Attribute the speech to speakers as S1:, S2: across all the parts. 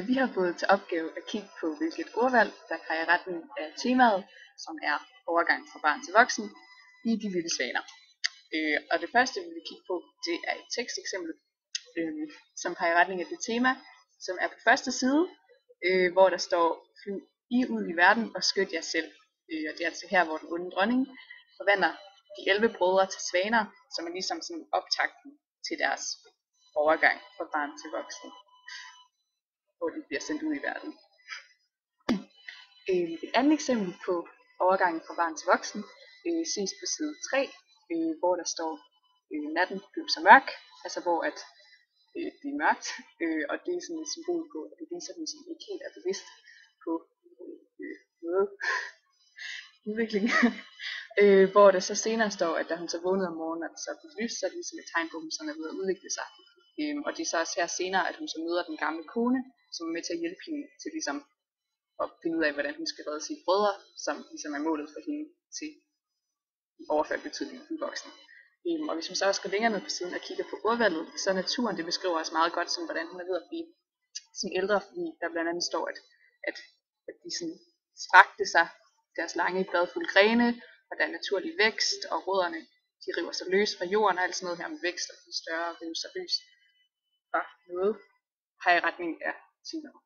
S1: Vi har fået til opgave at kigge på, hvilket ordvalg, der peger i retning af temaet, som er overgang fra barn til voksen, i De Vilde Svaner. Og det første, vi vil kigge på, det er et teksteksempel, som peger i retning af det tema, som er på første side, hvor der står, flyv I ud i verden og skyt jer selv. Og det er altså her, hvor den onde dronning forvandler de 11 brødre til svaner, som er ligesom sådan optakten til deres overgang fra barn til voksen, hvor de bliver sendt ud i verden. Et andet eksempel på overgangen fra barn til voksen ses på side 3, hvor der står, natten blev så mørk, altså hvor at det er mørkt, og det er sådan et symbol på, at det viser, at hun ikke helt er bevidst på noget udvikling. Hvor der så senere står, at da hun så vågnede om morgenen, at så blev lyst, så er det ligesom et tegn på, at hun sådan er ved at udvikle sig. Og det er så også her senere, at hun så møder den gamle kone, som er med til at hjælpe hende til ligesom at finde ud af, hvordan hun skal redde sine brødre, som ligesom er målet for hende til overført betydning i voksen. Og hvis man så også går længere ned på siden og kigger på ordvalget, så er naturen, det beskriver også meget godt, som hvordan hun er ved at blive sin ældre, fordi der blandt andet står, at de sådan strakte sig, deres lange bladfulde grene, og der er naturlig vækst, og rødderne, de river sig løs fra jorden, og alt sådan noget her med vækst, og de større river sig løs fra noget, har i retning af temaet.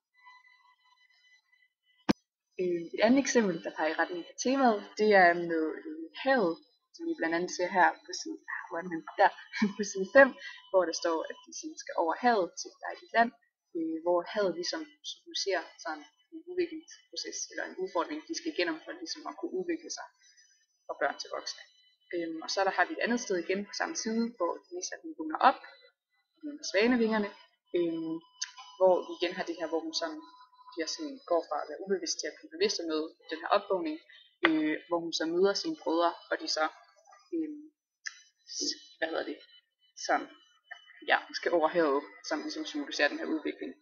S1: Et andet eksempel, der peger i retning af temaet, det er med havet, som vi blandt andet ser her på side, på side 5, hvor der står, at de skal over havet til et dejligt land, hvor havet ligesom symboliserer sådan en udviklingsproces, eller en udfordring, de skal igennem for ligesom at kunne udvikle sig fra børn til voksne. Og så har vi et andet sted igen på samme side, hvor det viser, at den vågner op med svanevingerne, hvor vi igen har det her, hvor hun sådan, går fra at være ubevidst til at blive bevidst med den her opvågning, hvor hun så møder sine brødre, og de så som skal over havet, som ligesom symboliserer den her udvikling.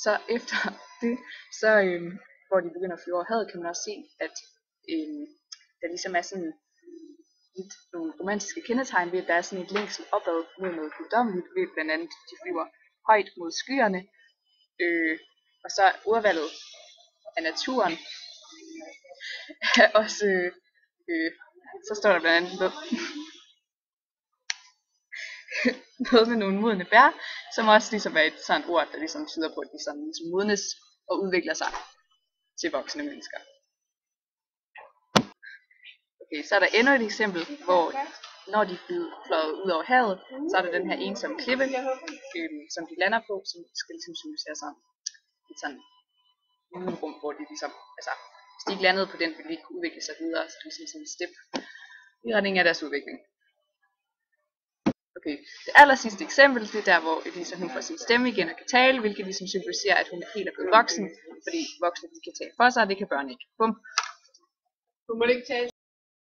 S1: Så efter det, så hvor de begynder at flyve over havet, kan man også se, at der ligesom er sådan nogle romantiske kendetegn ved, at der er sådan et længsel opad mod noget guddommeligt, ved blandt andet, de flyver højt mod skyerne, og så ordvalget af naturen er også, så står der blandt andet noget med nogle modne bær, som også ligesom er et sådan ord, der ligesom tyder på, at de sådan ligesom modnes og udvikler sig til voksne mennesker. Okay, så er der endnu et eksempel, hvor når de fløjet ud over havet, så er der den her ensomme klippe, som de lander på, som skal ligesom symbolisere sådan et sådan rum, hvor de ligesom, hvis de ikke landede på den, ville de ikke kunne udvikle sig videre, så det er ligesom sådan en step i retning af deres udvikling. Okay, det aller sidste eksempel, det er der, hvor Elisa hun får sin stemme igen og kan tale, hvilket ligesom symboliserer, at hun er helt blevet voksen, fordi voksne de kan tale for sig, og det kan børn ikke. Bum.
S2: Hun må ikke tale